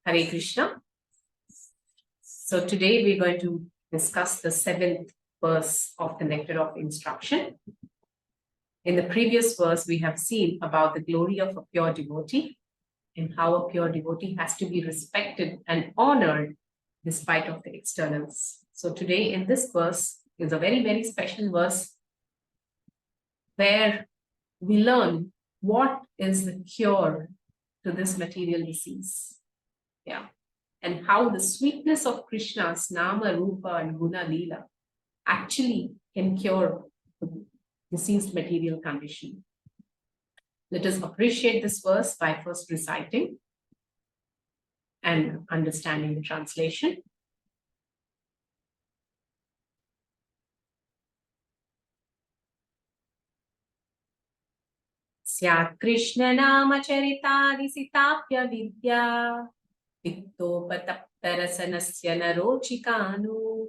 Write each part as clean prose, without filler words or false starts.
Hare Krishna. So today we're going to discuss the 7th verse of the Nectar of Instruction. In the previous verse, we have seen about the glory of a pure devotee and how a pure devotee has to be respected and honored despite of the externals. So today in this verse is a very, very special verse where we learn what is the cure to this material disease. Yeah. And how the sweetness of Krishna's Nama, Rupa, and Guna Leela actually can cure the diseased material condition. Let us appreciate this verse by first reciting and understanding the translation. Syat Krishna Nama Charitadi Sitapya Vidya Vittopataptarasanasya Narochikanu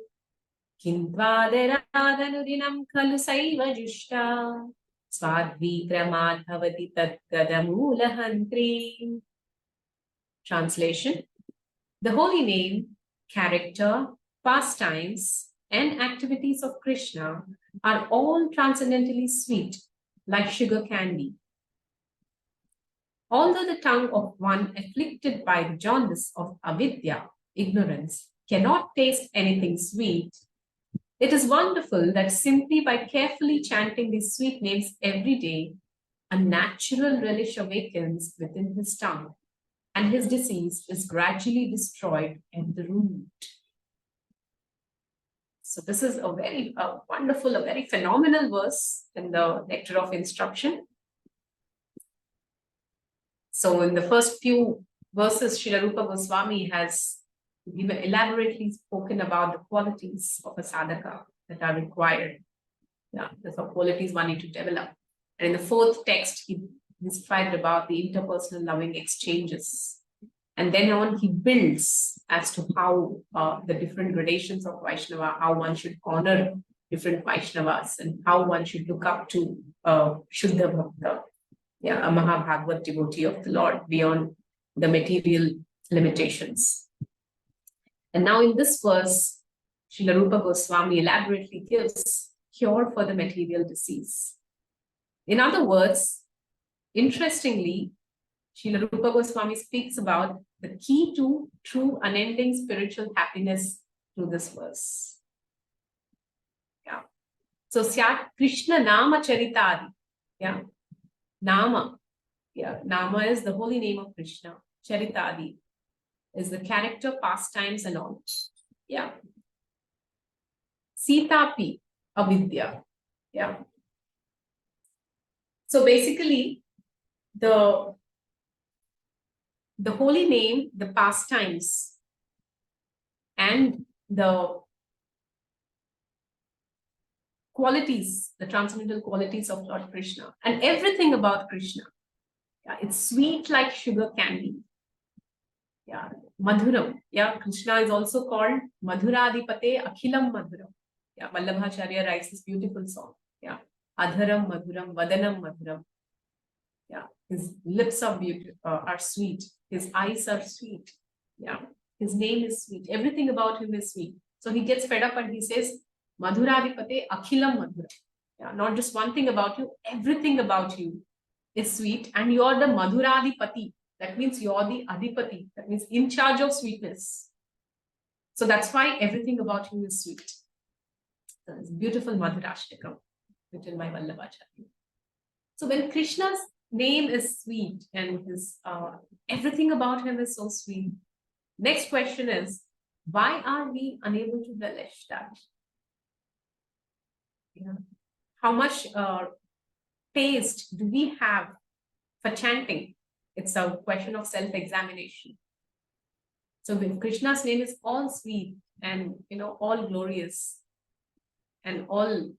Kindvadaradanurinam Khalu Saiva Jushta Swadvikramadhavati Tatgadamulahantri. Translation. The holy name, character, pastimes, and activities of Krishna are all transcendently sweet, like sugar candy. Although the tongue of one afflicted by the jaundice of avidya, ignorance, cannot taste anything sweet, it is wonderful that simply by carefully chanting these sweet names every day, a natural relish awakens within his tongue, and his disease is gradually destroyed at the root. So this is a very wonderful, a very phenomenal verse in the Nectar of Instruction. So in the first few verses, Srila Rupa Goswami has elaborately spoken about the qualities of a sadhaka that are required. Yeah, the qualities one need to develop. And in the fourth text, he described about the interpersonal loving exchanges. And then on, he builds as to how the different gradations of Vaishnava, how one should honor different Vaishnavas, and how one should look up to Shuddha Bhakta, a Mahabhagavad devotee of the Lord beyond the material limitations. And now in this verse, Srila Rupa Goswami elaborately gives cure for the material disease. In other words, interestingly, Srila Rupa Goswami speaks about the key to true unending spiritual happiness through this verse. Yeah. So Syat Krishna Nama Charitadi. Yeah. Nama. Yeah. Nama is the holy name of Krishna. Charitadi is the character, pastimes, and all. Yeah. Sitapi, avidya. Yeah. So basically, the holy name, the pastimes, and the qualities, the transcendental qualities of Lord Krishna, and everything about Krishna. Yeah, it's sweet like sugar candy. Yeah, Madhuram. Yeah, Krishna is also called Madhuradipate Akhilam Madhuram. Yeah, Vallabhacharya writes this beautiful song. Yeah, Adharam Madhuram, Vadanam Madhuram. Yeah, his lips are beautiful, are sweet. His eyes are sweet. Yeah, his name is sweet. Everything about him is sweet. So he gets fed up and he says, Madhuradipate Akhilam Madhuram. Yeah, not just one thing about you, everything about you is sweet, and you are the Madhuradipati. That means you're the Adipati. That means in charge of sweetness. So that's why everything about you is sweet. So it's beautiful Madhurashtakam written by Vallabhacharya. So when Krishna's name is sweet and his everything about him is so sweet, next question is, why are we unable to relish that? Yeah. How much taste do we have for chanting? It's a question of self-examination. So when Krishna's name is all sweet and all glorious and all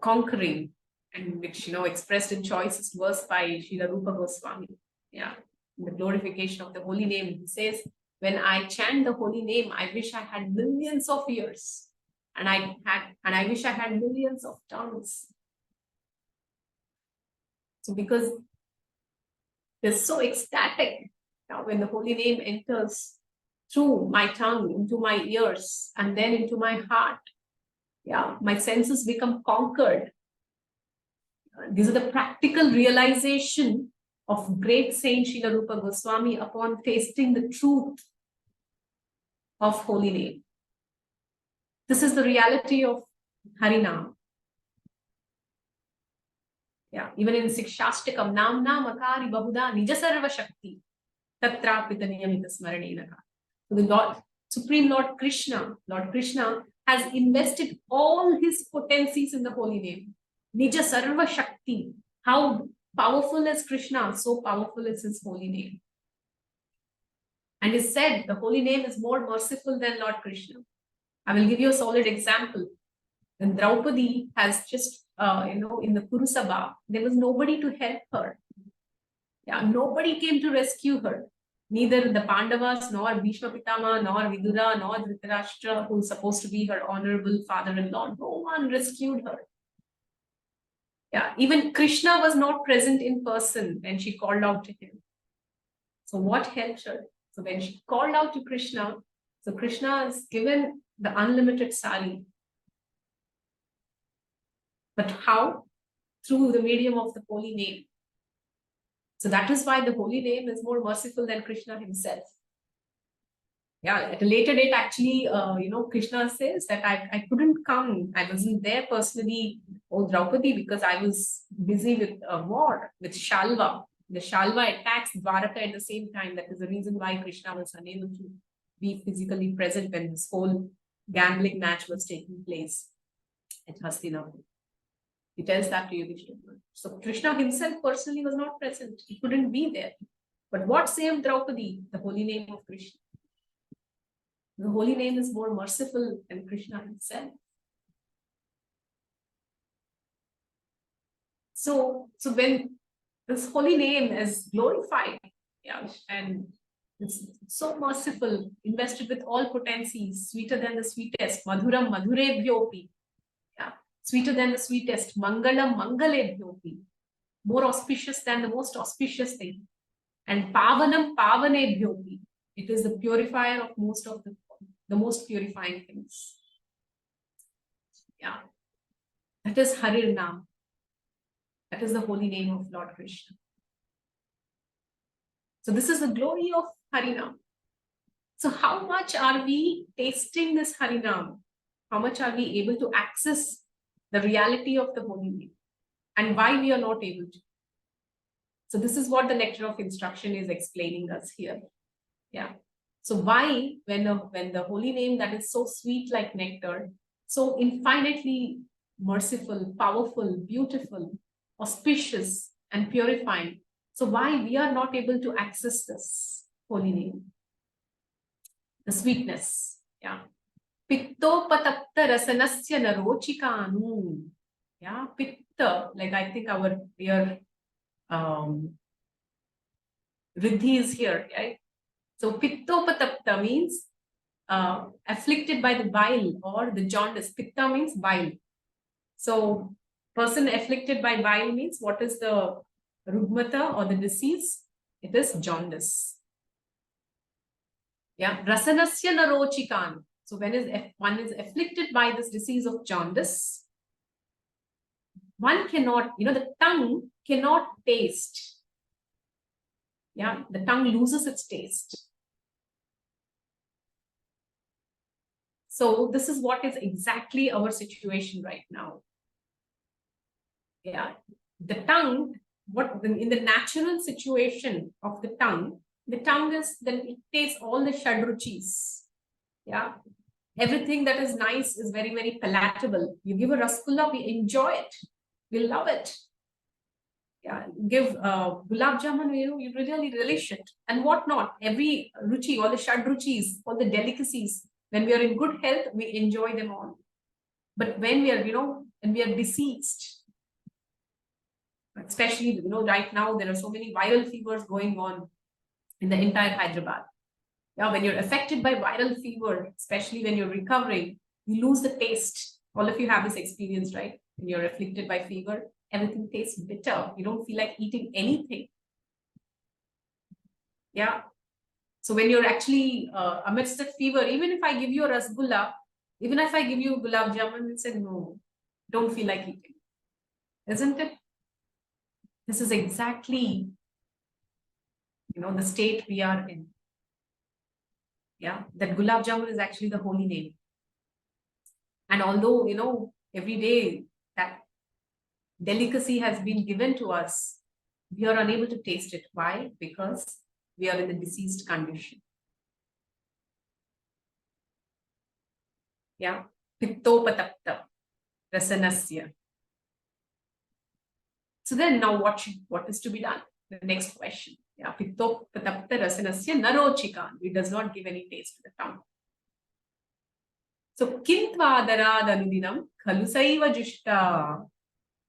conquering, and which expressed in choicest verse by Srila Rupa Goswami. Yeah, in the glorification of the holy name, he says, when I chant the holy name, I wish I had millions of ears, and I wish I had millions of tongues. So because they're so ecstatic now when the holy name enters through my tongue, into my ears, and then into my heart. Yeah, my senses become conquered. These are the practical realization of great Saint Srila Rupa Goswami upon tasting the truth of holy name. This is the reality of Harinam. Yeah, even in Sikshashtakam, Nam Nam Akari Bahuda Nijasarva Shakti Tatra Pitaniyamita Smaranenaka. So the Lord, Supreme Lord Krishna has invested all his potencies in the holy name. Nija Sarva Shakti. How powerful is Krishna, so powerful is his holy name. And is said the holy name is more merciful than Lord Krishna. I will give you a solid example. When Draupadi has just, in the Kurusabha, there was nobody to help her. Yeah, nobody came to rescue her. Neither the Pandavas, nor Bhishma Pitama, nor Vidura, nor Dhritarashtra, who is supposed to be her honorable father-in-law. No one rescued her. Yeah, even Krishna was not present in person when she called out to him. So what helped her? So when she called out to Krishna, so Krishna is given the unlimited sari. But how? Through the medium of the holy name. So that is why the holy name is more merciful than Krishna himself. Yeah, at a later date, actually, Krishna says that I couldn't come. I wasn't there personally, oh Draupadi, because I was busy with a war, with Shalva. The Shalva attacks Dwaraka at the same time. That is the reason why Krishna was unable to be physically present when this whole gambling match was taking place at Hastinapur. He tells that to Yudhishthira. So Krishna himself personally was not present. He couldn't be there. But what saved Draupadi? The holy name of Krishna. The holy name is more merciful than Krishna himself. So when this holy name is glorified, yeah, and it's so merciful, invested with all potencies, sweeter than the sweetest, madhuram madhurebhyopi, yeah, sweeter than the sweetest, mangalam mangalebhyopi, more auspicious than the most auspicious thing, and pavanam pavanebhyopi, it is the purifier of most of the most purifying things. Yeah, that is Harir Nam. That is the holy name of Lord Krishna. So this is the glory of Harinam. So how much are we tasting this Harinam? How much are we able to access the reality of the holy name? And why we are not able to? So this is what the nectar of instruction is explaining us here. Yeah. So why, when the holy name that is so sweet like nectar, so infinitely merciful, powerful, beautiful, auspicious, and purifying, so why we are not able to access this holy name? The sweetness. Yeah. Pittopatapta rasanasya narochikanu. Yeah. Pitta, like I think our dear Riddhi is here, right? So pittopatapta means afflicted by the bile or the jaundice. Pitta means bile. So person afflicted by bile means what is the rugmata or the disease? It is jaundice. Yeah, rasanasya narochikan. So when one is afflicted by this disease of jaundice, one cannot, the tongue cannot taste. Yeah, the tongue loses its taste. So this is what is exactly our situation right now. Yeah, the tongue, in the natural situation of the tongue is, then it tastes all the shadruchis. Yeah, everything that is nice is very, very palatable. You give a rasgulla, we enjoy it, we love it. Yeah, give gulab jamun, you really relish it, and whatnot. Every ruchi, all the shadruchis, all the delicacies. When we are in good health, we enjoy them all. But when we are, when we are diseased, especially, right now, there are so many viral fevers going on in the entire Hyderabad. Yeah, when you're affected by viral fever, especially when you're recovering, you lose the taste. All of you have this experience, right? When you're afflicted by fever, everything tastes bitter. You don't feel like eating anything. Yeah. So when you're actually amidst the fever, even if I give you a rasgulla, even if I give you gulab jamun, you say no, don't feel like eating, isn't it? This is exactly, the state we are in. Yeah, that gulab jamun is actually the holy name. And although, every day that delicacy has been given to us, we are unable to taste it. Why? Because we are in the diseased condition. Yeah. Pittopatapta rasanasya. So then now what is to be done? The next question. Yeah. Pittopatapta rasanasya narochikan. It does not give any taste to the tongue. So kintvadarat anudinam khalusaiva jushta.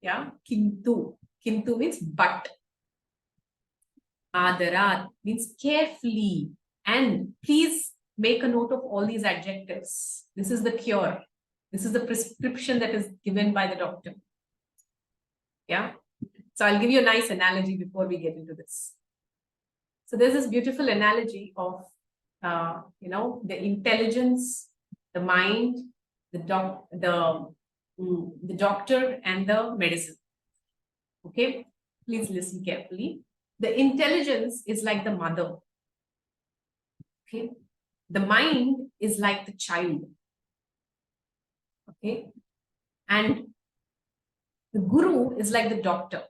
Yeah. Kintu. Kintu means but. Adarat means carefully. And please make a note of all these adjectives. This is the cure. This is the prescription that is given by the doctor. Yeah. So I'll give you a nice analogy before we get into this. So there's this beautiful analogy of, the intelligence, the mind, the doctor and the medicine. Okay. Please listen carefully. The intelligence is like the mother. Okay. The mind is like the child. Okay. And the guru is like the doctor.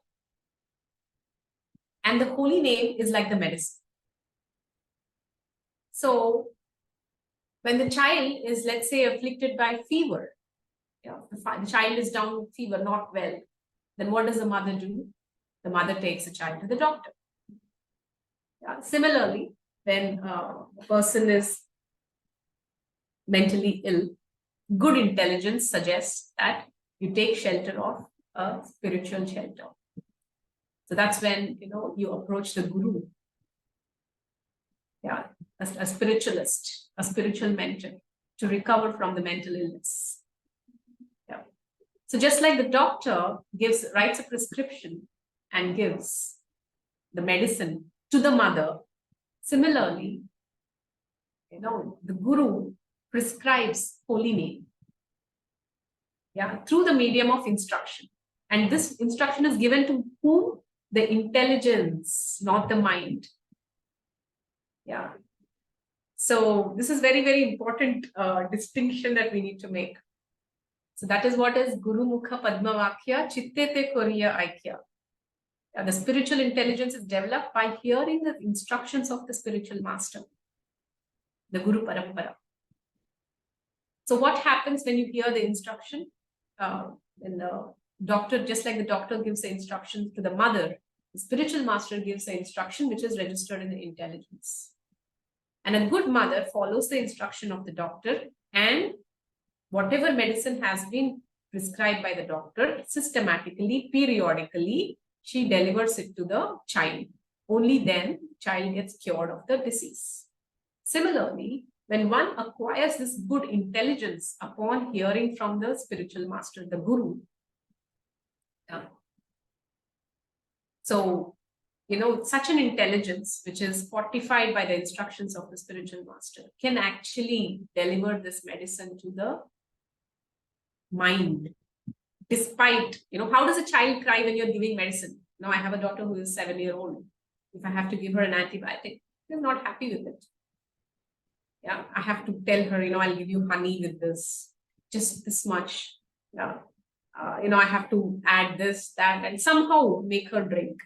And the holy name is like the medicine. So when the child is, let's say, afflicted by fever, the child is down with fever, not well, then what does the mother do? The mother takes the child to the doctor. Yeah. Similarly, when a person is mentally ill, good intelligence suggests that you take shelter of a spiritual shelter. So that's when, you approach the guru. Yeah, a spiritualist, a spiritual mentor to recover from the mental illness. Yeah. So just like the doctor writes a prescription and gives the medicine to the mother, similarly, the guru prescribes holy name. Yeah, through the medium of instruction. And this instruction is given to whom? The intelligence, not the mind. Yeah. So this is very, very important distinction that we need to make. So that is what is Guru Mukha Padma Vakya Chittete Koriya Aikya. The spiritual intelligence is developed by hearing the instructions of the spiritual master, the Guru Parampara. So what happens when you hear the instruction? When the doctor, just like the doctor gives the instructions to the mother, the spiritual master gives the instruction which is registered in the intelligence. And a good mother follows the instruction of the doctor, and whatever medicine has been prescribed by the doctor, systematically, periodically, she delivers it to the child. Only then child gets cured of the disease. Similarly, when one acquires this good intelligence upon hearing from the spiritual master, the guru, so, such an intelligence, which is fortified by the instructions of the spiritual master, can actually deliver this medicine to the mind. Despite, how does a child cry when you're giving medicine? Now, I have a daughter who is 7-year-old. If I have to give her an antibiotic, she's not happy with it. Yeah, I have to tell her, I'll give you honey with this, just this much. Yeah. I have to add this, that, and somehow make her drink.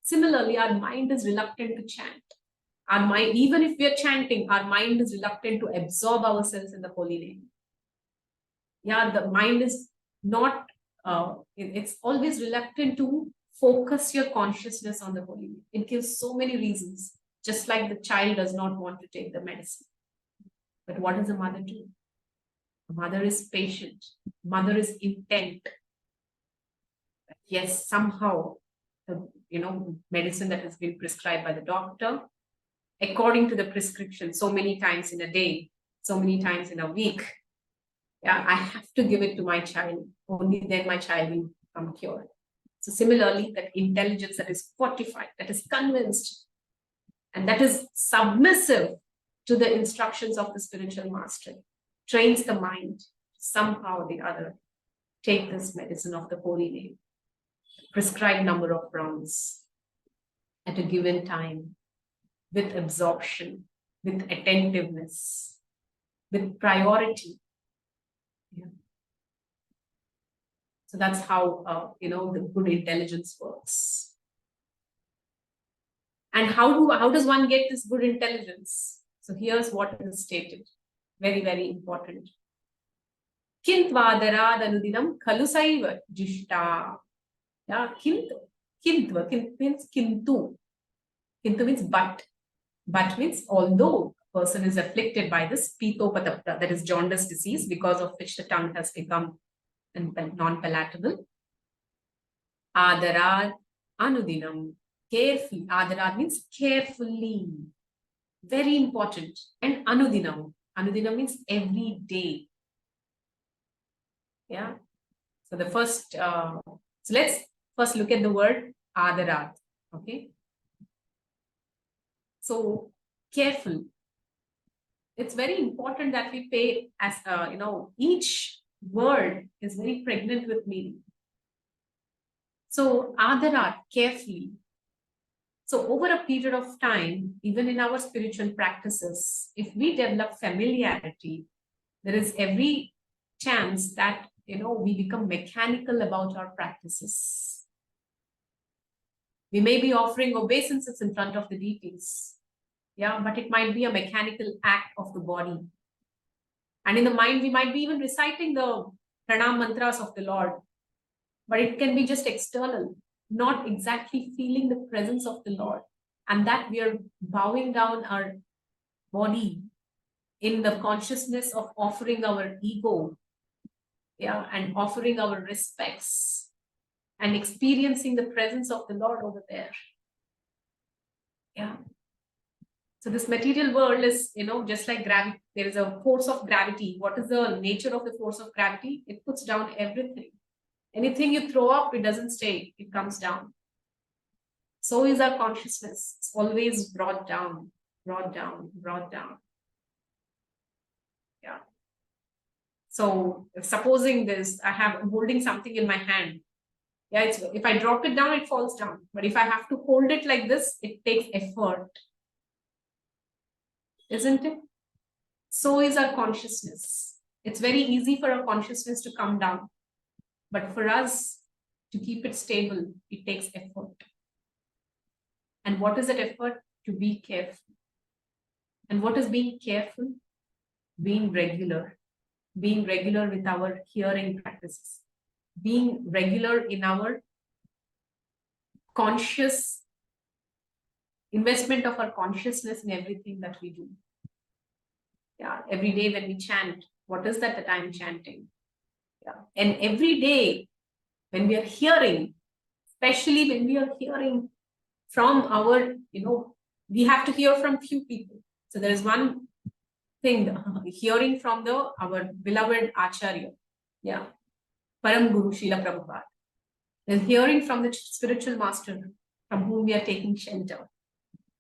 Similarly, our mind is reluctant to chant. Our mind, even if we are chanting, our mind is reluctant to absorb ourselves in the holy name. Yeah, the mind is not, it's always reluctant to focus your consciousness on the holy name. It gives so many reasons, just like the child does not want to take the medicine. But what does the mother do? The mother is patient. Mother is intent. Yes, somehow, the medicine that has been prescribed by the doctor, according to the prescription, so many times in a day, so many times in a week, yeah, I have to give it to my child. Only then my child will become cured. So similarly, that intelligence that is fortified, that is convinced, and that is submissive to the instructions of the spiritual master, trains the mind somehow or the other. Take this medicine of the holy name, prescribed number of rounds at a given time, with absorption, with attentiveness, with priority. Yeah. So that's how the good intelligence works. And how does one get this good intelligence? So here's what is stated. Very, very important. Kintvadara danudinam khalusaiva jishta. Yeah, kint means kintu. Kintu means but. But means although a person is afflicted by this pitopatapta, that is jaundice disease, because of which the tongue has become non-palatable. Adarad anudinam. Carefully. Adarad means carefully. Very important. And anudinam. Anudinam means every day. Yeah. So the first, so let's first look at the word adarad. Okay. So careful. It's very important that we pay as, each word is very pregnant with meaning. So adarat, carefully. So over a period of time, even in our spiritual practices, if we develop familiarity, there is every chance that, we become mechanical about our practices. We may be offering obeisances in front of the deities. Yeah, but it might be a mechanical act of the body. And in the mind, we might be even reciting the pranam mantras of the Lord, but it can be just external, not exactly feeling the presence of the Lord. And that we are bowing down our body in the consciousness of offering our ego, yeah, and offering our respects and experiencing the presence of the Lord over there. Yeah. So this material world is, just like gravity. There is a force of gravity. What is the nature of the force of gravity? It puts down everything. Anything you throw up, it doesn't stay. It comes down. So is our consciousness. It's always brought down, brought down, brought down. Yeah. So supposing this, I'm holding something in my hand. Yeah, if I drop it down, it falls down. But if I have to hold it like this, it takes effort. Isn't it? So is our consciousness. It's very easy for our consciousness to come down. But for us to keep it stable, it takes effort. And what is that effort? To be careful. And what is being careful? Being regular. Being regular with our hearing practices. Being regular in our conscious investment of our consciousness in everything that we do. Yeah, every day when we chant, what is that I'm chanting? Yeah, and every day when we are hearing, especially when we are hearing from our, we have to hear from few people. So there is one thing, hearing from our beloved Acharya, yeah, Param Guru Srila Prabhupada. Then hearing from the spiritual master from whom we are taking shelter.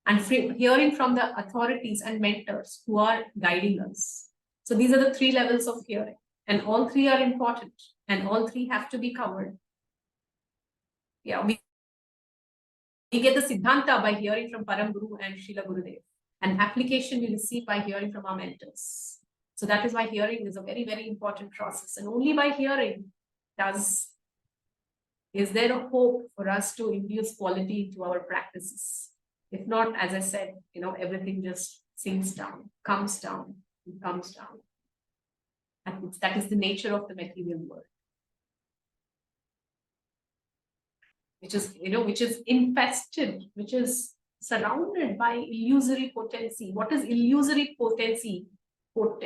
And hearing from the authorities and mentors who are guiding us. So these are the 3 levels of hearing. And all 3 are important. And all 3 have to be covered. Yeah, we get the Siddhanta by hearing from Param Guru and Srila Gurudev. And application we receive by hearing from our mentors. So that is why hearing is a very, very important process. And only by hearing is there a hope for us to induce quality into our practices. If not, as I said, everything just sinks down, comes down, and comes down. And that is the nature of the material world. Which is infested, which is surrounded by illusory potency. What is illusory potency?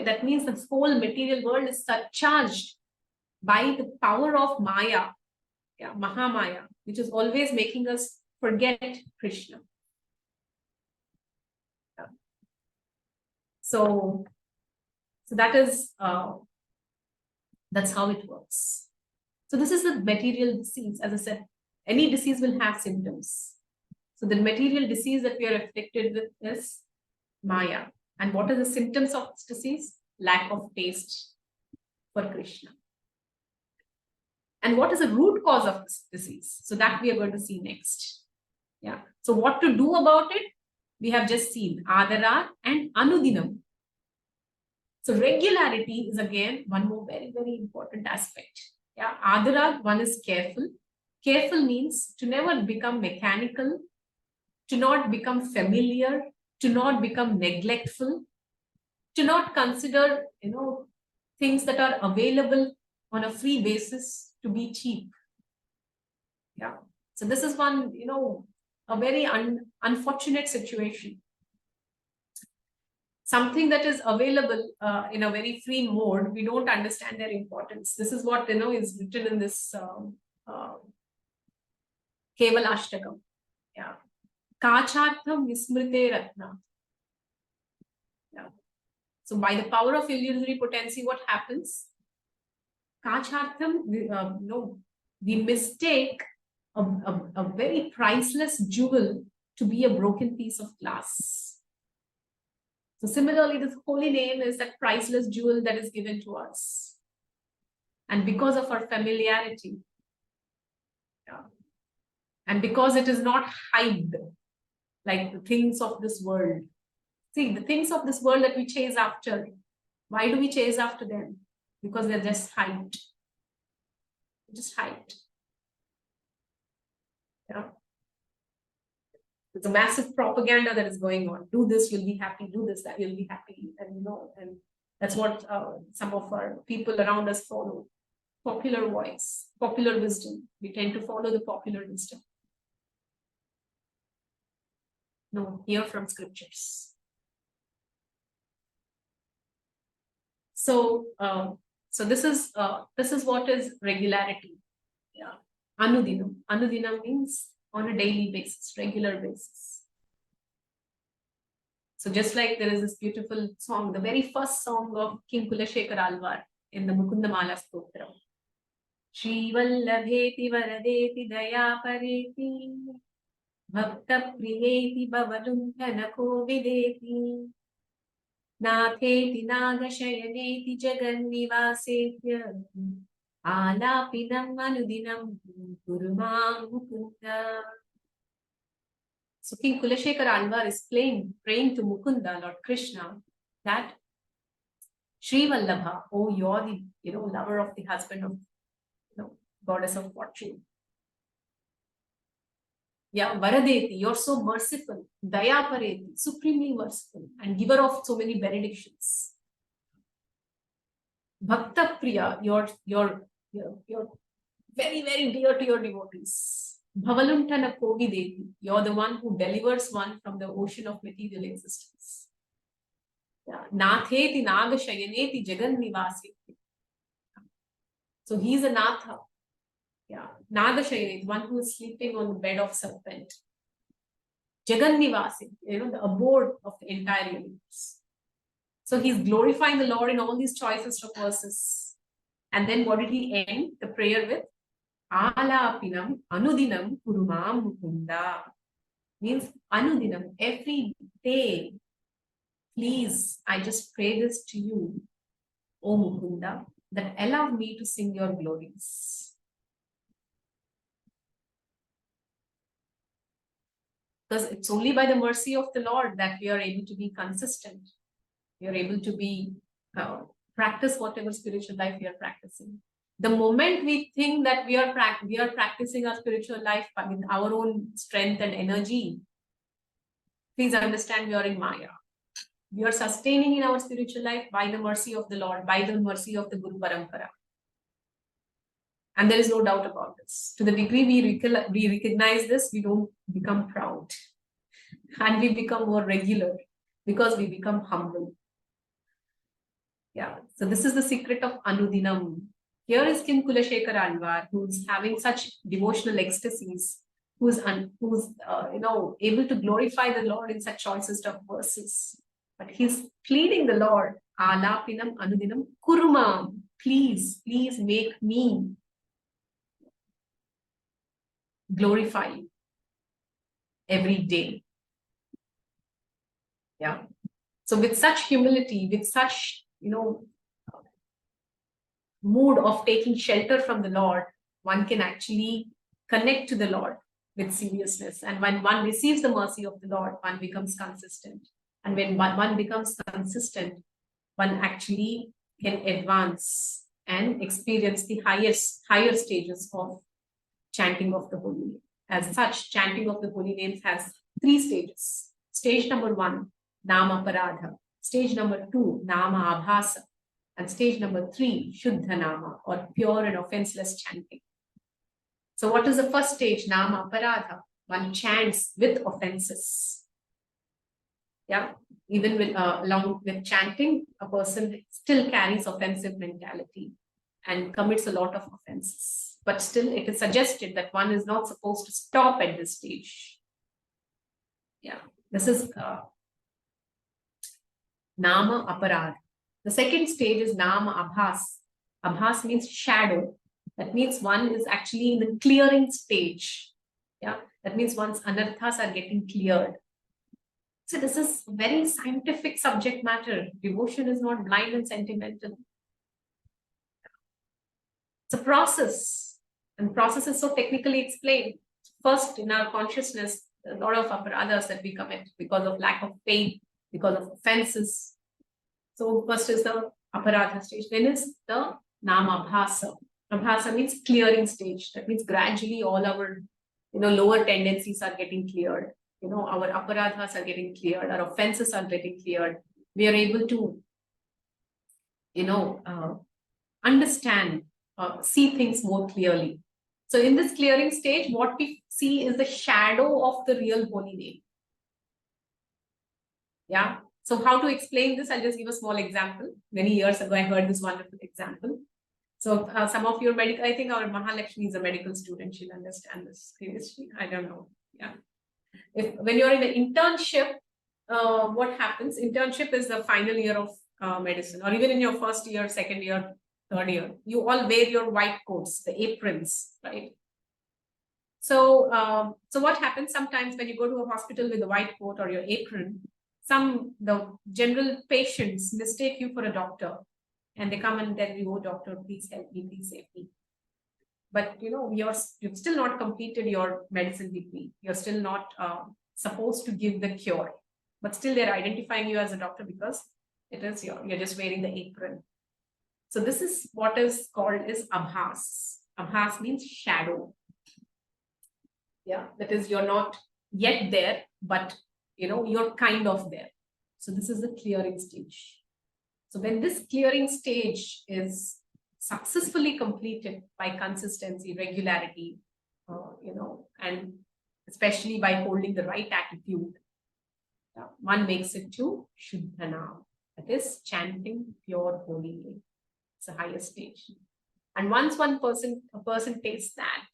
That means the whole material world is surcharged by the power of Maya, yeah, Mahamaya, which is always making us forget Krishna. Yeah. So that is that's how it works. So this is the material disease. As I said, Any disease will have symptoms. So the material disease that we are afflicted with is Maya. And what are the symptoms of this disease? Lack of taste for Krishna. And what is the root cause of this disease? So that we are going to see next. Yeah. So what to do about it? We have just seen Adara and Anudinam. So regularity is again one more very, very important aspect. Yeah. Adara, one is careful. Careful means to never become mechanical, to not become familiar, to not become neglectful, to not consider, things that are available on a free basis to be cheap. Yeah. So this is one, a very unfortunate situation. Something that is available in a very free mode, we don't understand their importance. This is what, is written in this Kevalashtakam. Yeah. Kachartham vismrite ratna. Yeah. So by the power of illusory potency, what happens? Kachartham, we mistake a very priceless jewel to be a broken piece of glass. So similarly, this holy name is that priceless jewel that is given to us. And because of our familiarity, and because it is not hyped like the things of this world. See, the things of this world that we chase after, why do we chase after them? Because they're just hyped. Just hyped. Yeah. It's a massive propaganda that is going on. Do this, you'll be happy. Do this, that you'll be happy. And and that's what some of our people around us follow. Popular voice, popular wisdom. We tend to follow the popular wisdom. No, hear from scriptures. So, this is what is regularity. Yeah, Anudinam. Anudinam means on a daily basis, regular basis. So just like there is this beautiful song, the very first song of King Kulashekar Alvar in the Mukundamala Stotram. Shri Vallabheti Varadeti Daya Pareti Bhakta Priyeti Bhavalunthana Kovideti Natheti Nagashayaneti Jagannivasethya Alapinam Anudinam Gurumam Mukunda. So King Kulashekar Alvar is praying to Mukunda, Lord Krishna, that Sri Vallabha, oh, you're the lover of the husband of goddess of fortune. Yeah, Varadeti, you're so merciful. Daya Pareti, supremely merciful, and giver of so many benedictions. Bhakta Priya, you're very, very dear to your devotees. Bhavaluntana Kovideti, you're the one who delivers one from the ocean of material existence. Yeah. Natheti Nagashayaneti Jagannivaseti. So he's a Natha. Yeah, Nagashayaneti, one who is sleeping on the bed of serpent. Jagannivaseti, the abode of the entire universe. So he's glorifying the Lord in all these choicest of verses. And then what did he end the prayer with? Alapinam Anudinam Kurumam Mukunda. Means Anudinam, every day. Please, I just pray this to you, O Mukunda, that allow me to sing your glories. Because it's only by the mercy of the Lord that we are able to be consistent. We are able to be practice whatever spiritual life we are practicing. The moment we think that we are practicing our spiritual life with our own strength and energy, please understand we are in Maya. We are sustaining in our spiritual life by the mercy of the Lord, by the mercy of the Guru Parampara. And there is no doubt about this. To the degree we recognize this, we don't become proud. And we become more regular because we become humble. Yeah. So this is the secret of Anudinam. Here is King Kulashekar Alvar, who's having such devotional ecstasies, who's able to glorify the Lord in such choicest of verses. But he's pleading the Lord, Alapinam Anudinam Kurumam. Please make me. glorify you every day. Yeah. So with such humility, with such, mood of taking shelter from the Lord, one can actually connect to the Lord with seriousness. And when one receives the mercy of the Lord, one becomes consistent. And when one becomes consistent, one actually can advance and experience the higher stages of chanting of the holy name. As such, chanting of the holy names has 3 stages. Stage number 1, Nama Paradha. Stage number 2, Nama Abhasa. And stage number 3, Shuddha Nama, or pure and offenseless chanting. So what is the first stage? Nama Paradha. One chants with offenses. Yeah, even with along with chanting, a person still carries offensive mentality and commits a lot of offenses. But still, it is suggested that one is not supposed to stop at this stage. Yeah, this is Nama Aparadha. The second stage is Nama Abhas. Abhas means shadow. That means one is actually in the clearing stage. Yeah, that means one's anarthas are getting cleared. So this is very scientific subject matter. Devotion is not blind and sentimental. It's a process, and process is so technically explained. First, in our consciousness, a lot of aparadhas that we commit because of lack of faith, because of offenses. So first is the aparadha stage. Then is the Nama Abhasa. Abhasa means clearing stage. That means gradually all our lower tendencies are getting cleared. Our aparadhas are getting cleared, our offenses are getting cleared. We are able to, understand, see things more clearly. So in this clearing stage, what we see is the shadow of the real holy name. Yeah. So how to explain this? I'll just give a small example. Many years ago, I heard this wonderful example. So some of your medical, I think our Mahalakshmi is a medical student. She'll understand this previously. I don't know. Yeah. When you're in an internship, what happens? Internship is the final year of medicine, or even in your first year, second year, third year, you all wear your white coats, the aprons, right? So, so what happens sometimes when you go to a hospital with a white coat or your apron, the general patients mistake you for a doctor, and they come and tell you, "Oh, doctor, please help me, please save me." But you've still not completed your medicine degree. You're still not supposed to give the cure, but still they're identifying you as a doctor because it is you're just wearing the apron. So this is what is called is abhas. Abhas means shadow. Yeah, that is you're not yet there, but you're kind of there. So this is the clearing stage. So when this clearing stage is successfully completed by consistency, regularity, and especially by holding the right attitude, one makes it to Shuddhana. That is chanting pure holy name. It's the highest stage. And once a person tastes that,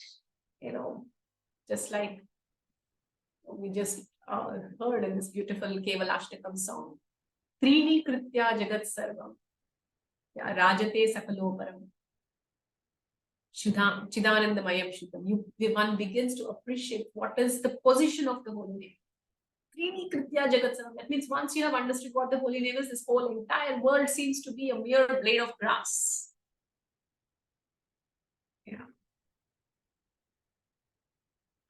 just like we just heard in this beautiful Kevalashtakam song, Trini Kritya Jagat Sarvam, Rajate Sakaloparam, Chidanandamayam Shuddham. One begins to appreciate what is the position of the holy name. Trini Kritya Jagat Sarvam. That means once you have understood what the holy name is, this whole entire world seems to be a mere blade of grass. Yeah.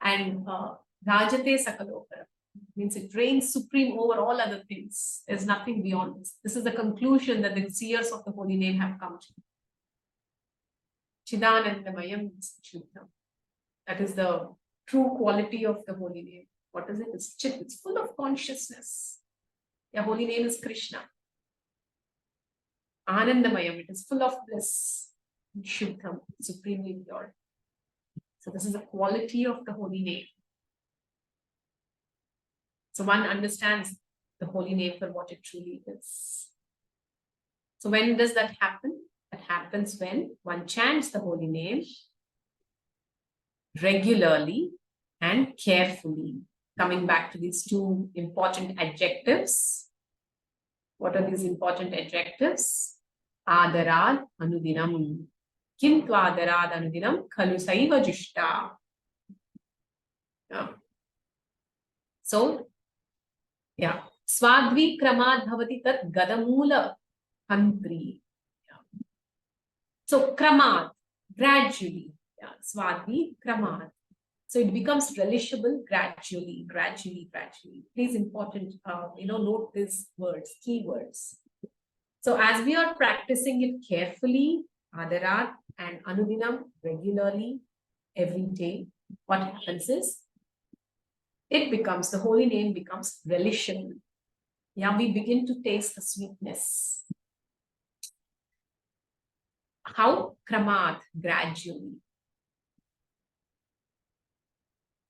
And Rajate Sakaloparam means it reigns supreme over all other things. There's nothing beyond this. This is the conclusion that the seers of the holy name have come to. Chidanandamayam Shuddham. That is the true quality of the holy name. What is it? It's chit. It's full of consciousness. The holy name is Krishna. Anandamayam. It is full of bliss. Shuddham, supremely pure. So this is the quality of the holy name. So one understands the holy name for what it truly is. So when does that happen? That happens when one chants the holy name regularly and carefully. Coming back to these 2 important adjectives. What are these important adjectives? Adarad anudinam. Kintu adarad anudinam khalu saiva jushta. Yeah. So, yeah. Swadvi kramat bhavati tat gadamula hantri. Yeah. So, kramat, gradually. Yeah. Swadvi kramat. So it becomes relishable gradually, gradually, gradually. Please important, note these words, keywords. So as we are practicing it carefully, Adarat and Anudinam regularly, every day, what happens is, the holy name becomes relishable. Yeah, we begin to taste the sweetness. How? Kramat, gradually.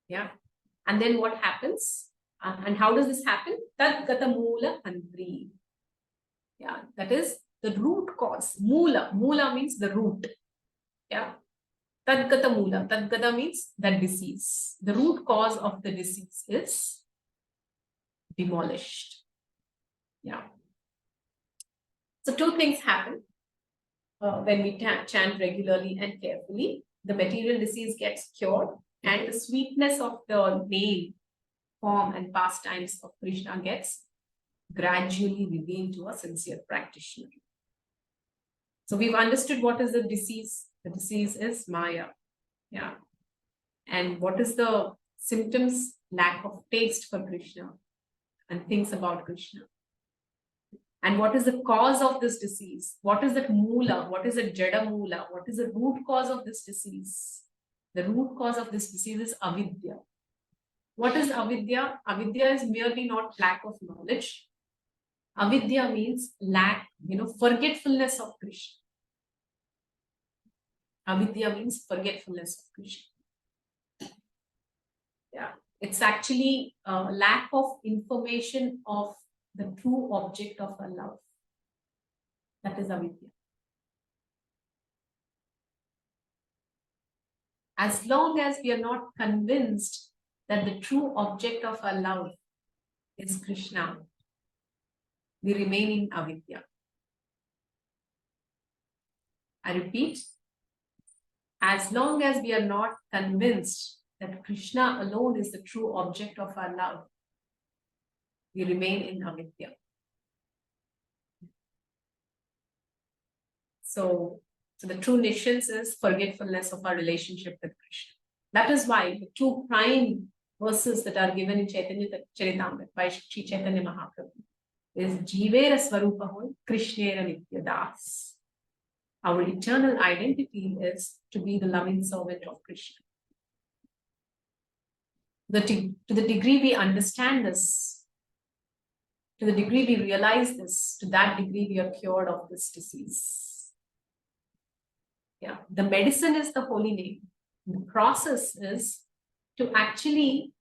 Yeah. And then what happens? And how does this happen? Tad gata moola handri. Yeah, that is the root cause. Moola. Moola means the root. Yeah. Tadgata moola. Tadgata means that disease. The root cause of the disease is demolished. Yeah. So two things happen when we chant regularly and carefully. The material disease gets cured, and the sweetness of the name, form, and pastimes of Krishna gets gradually revealed to a sincere practitioner. So we've understood what is the disease. The disease is Maya. Yeah. And what is the symptoms? Lack of taste for Krishna and things about Krishna. And what is the cause of this disease? What is that moola? What is a jada moola? What is the root cause of this disease? The root cause of this disease is avidya. What is avidya? Avidya is merely not lack of knowledge. Avidya means lack, forgetfulness of Krishna. Avidya means forgetfulness of Krishna. Yeah, it's actually a lack of information of the true object of our love. That is avidya. As long as we are not convinced that the true object of our love is Krishna, we remain in avidya. I repeat, as long as we are not convinced that Krishna alone is the true object of our love, we remain in avidya. So the true niscience is forgetfulness of our relationship with Krishna. That is why the two prime verses that are given in Chaitanya Charitamrita by Sri Chaitanya Mahaprabhu is Jivera Swarupa Hoy, Krishnera Nitya Das. Our eternal identity is to be the loving servant of Krishna. To the degree we understand this, to the degree we realize this, to that degree we are cured of this disease. Yeah, the medicine is the holy name. The process is to actually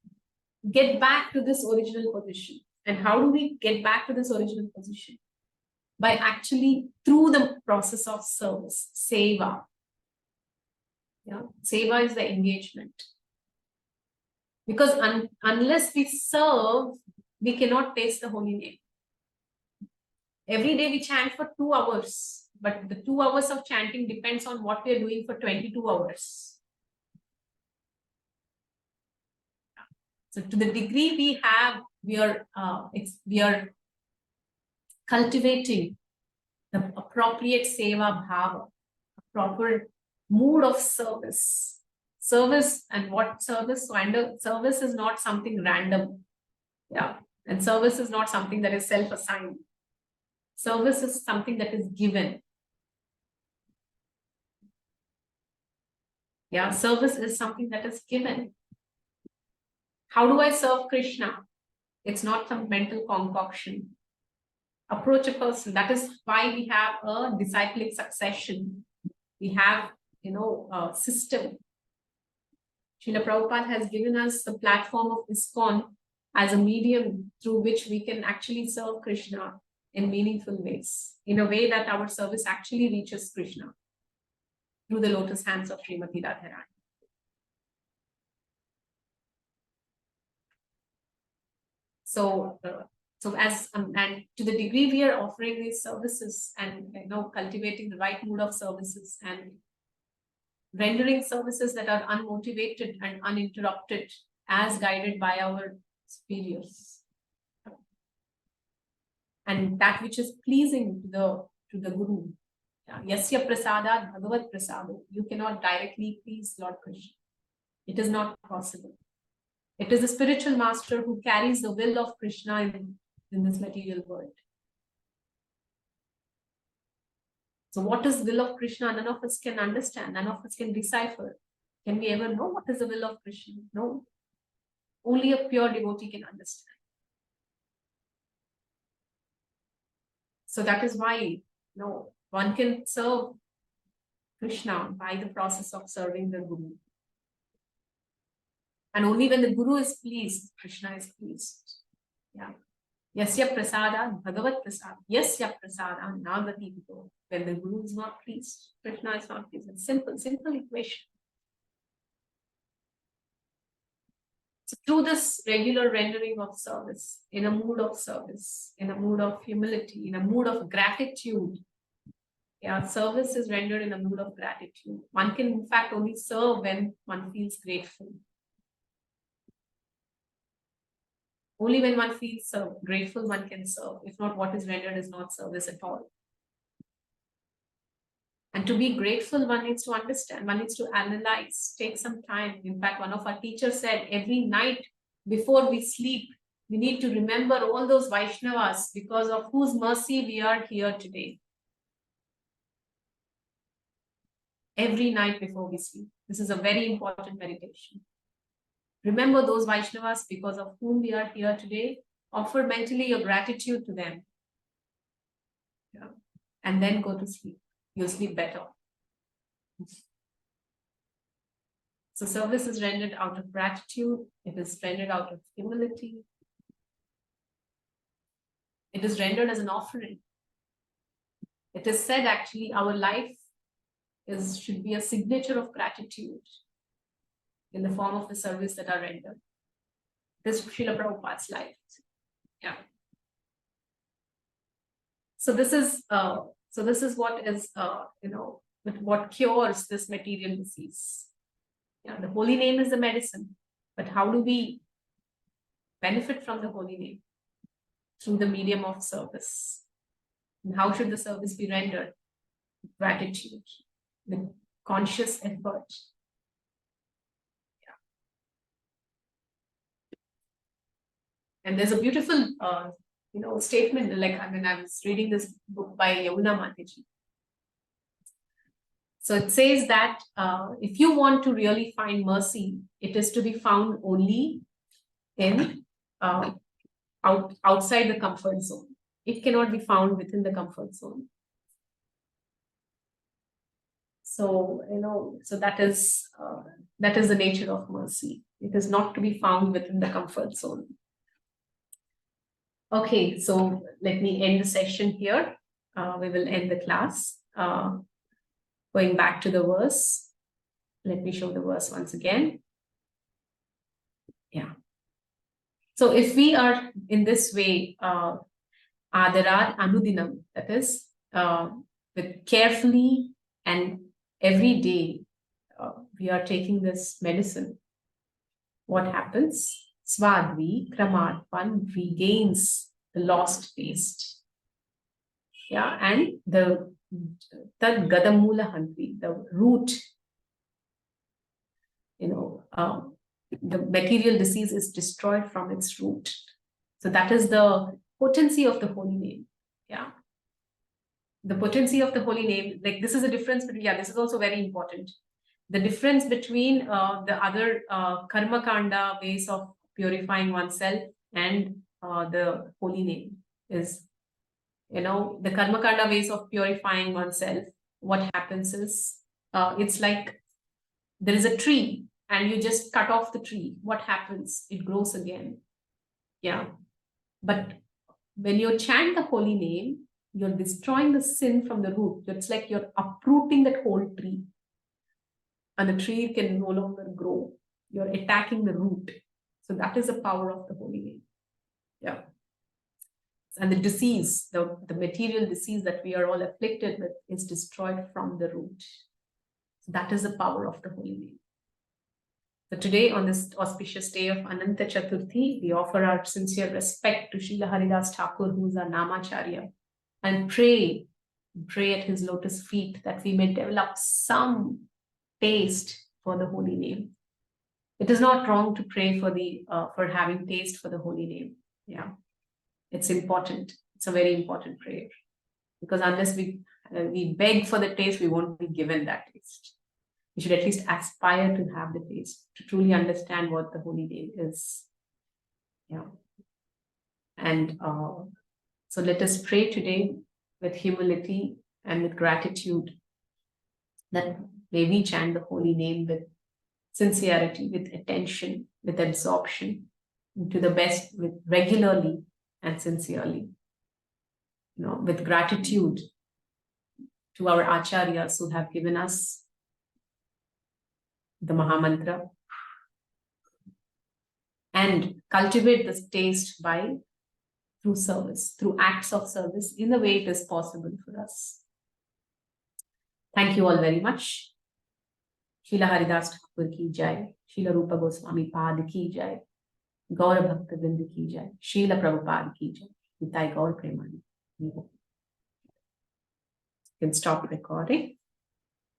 get back to this original position. And how do we get back to this original position? By actually through the process of service, seva. Yeah, seva is the engagement. Because unless we serve, we cannot taste the holy name. Every day we chant for 2 hours, but the 2 hours of chanting depends on what we are doing for 22 hours. So to the degree we are cultivating the appropriate seva bhava, a proper mood of service. Service and what service? So service is not something random. Yeah. And service is not something that is self-assigned. Service is something that is given. Yeah, service is something that is given. How do I serve Krishna? It's not some mental concoction. Approach a person. That is why we have a disciplic succession. We have, a system. Srila Prabhupada has given us the platform of ISKCON as a medium through which we can actually serve Krishna in meaningful ways, in a way that our service actually reaches Krishna through the lotus hands of Srimati Radharani. So as and to the degree we are offering these services and cultivating the right mood of services and rendering services that are unmotivated and uninterrupted as guided by our superiors. And that which is pleasing to the Guru. Yasya prasadat bhagavat prasado. You cannot directly please Lord Krishna. It is not possible. It is the spiritual master who carries the will of Krishna in this material world. So what is will of Krishna? None of us can understand. None of us can decipher. Can we ever know what is the will of Krishna? No. Only a pure devotee can understand. So that is why one can serve Krishna by the process of serving the Guru. And only when the Guru is pleased, Krishna is pleased. Yeah. Yasya prasada bhagavat prasad. Yasya prasada nagati vito. When the Guru is not pleased, Krishna is not pleased. It's simple equation. So through this regular rendering of service, in a mood of service, in a mood of humility, in a mood of gratitude, service is rendered in a mood of gratitude. One can in fact only serve when one feels grateful. Only when one feels grateful, one can serve. If not, what is rendered is not service at all. And to be grateful, one needs to understand, one needs to analyze, take some time. In fact, one of our teachers said, every night before we sleep, we need to remember all those Vaishnavas because of whose mercy we are here today. Every night before we sleep. This is a very important meditation. Remember those Vaishnavas because of whom we are here today. Offer mentally your gratitude to them. And then go to sleep. You'll sleep better. So service is rendered out of gratitude. It is rendered out of humility. It is rendered as an offering. It is said actually our life should be a signature of gratitude in the form of the service that are rendered. This is Srila Prabhupada's life. Yeah. So this is what is what cures this material disease. The holy name is the medicine, but how do we benefit from the holy name? Through the medium of service. And how should the service be rendered? Gratitude, with conscious effort. And there's a beautiful statement, I was reading this book by Yamuna Mataji. So it says that if you want to really find mercy, it is to be found only in outside the comfort zone. It cannot be found within the comfort zone. So so that is the nature of mercy. It is not to be found within the comfort zone. Okay, so let me end the session here. We will end the class. Going back to the verse. Let me show the verse once again. Yeah. So if we are in this way, Adarat Anudinam, that is, with carefully and every day, we are taking this medicine. What happens? Svadvi, Kramat, one regains the lost taste. Yeah, and the Tad Gadamula Hantvi, the root, the material disease is destroyed from its root. So that is the potency of the holy name. Yeah. The potency of the holy name, this is a difference between, this is also very important. The difference between the other karma kanda ways of purifying oneself and the holy name is, the karma kanda ways of purifying oneself. What happens is, it's like there is a tree and you just cut off the tree. What happens? It grows again. Yeah. But when you chant the holy name, you're destroying the sin from the root. It's like you're uprooting that whole tree. And the tree can no longer grow. You're attacking the root. So that is the power of the holy name. Yeah. And the disease, the material disease that we are all afflicted with is destroyed from the root. So that is the power of the holy name. So today, on this auspicious day of Ananta Chaturthi, we offer our sincere respect to Srila Haridas Thakur, who is our Namacharya, and pray at his lotus feet that we may develop some taste for the holy name. It is not wrong to pray for having taste for the holy name. Yeah, it's important. It's a very important prayer, because unless we beg for the taste, we won't be given that taste. We should at least aspire to have the taste, to truly understand what the holy name is. Yeah. And so let us pray today with humility and with gratitude, that may we chant the holy name with sincerity, with attention, with absorption, to the best, with regularly and sincerely, with gratitude to our acharyas who have given us the Mahamantra, and cultivate this taste through service, through acts of service, in the way it is possible for us. Thank you all very much. Srila Haridas Thakur ki jai, Srila Rupa Goswami Pad ki jai, Gaura Bhakta Vrinda ki jai, Srila Prabhupada ki jai, Nitai Gaur Premani. You can stop recording.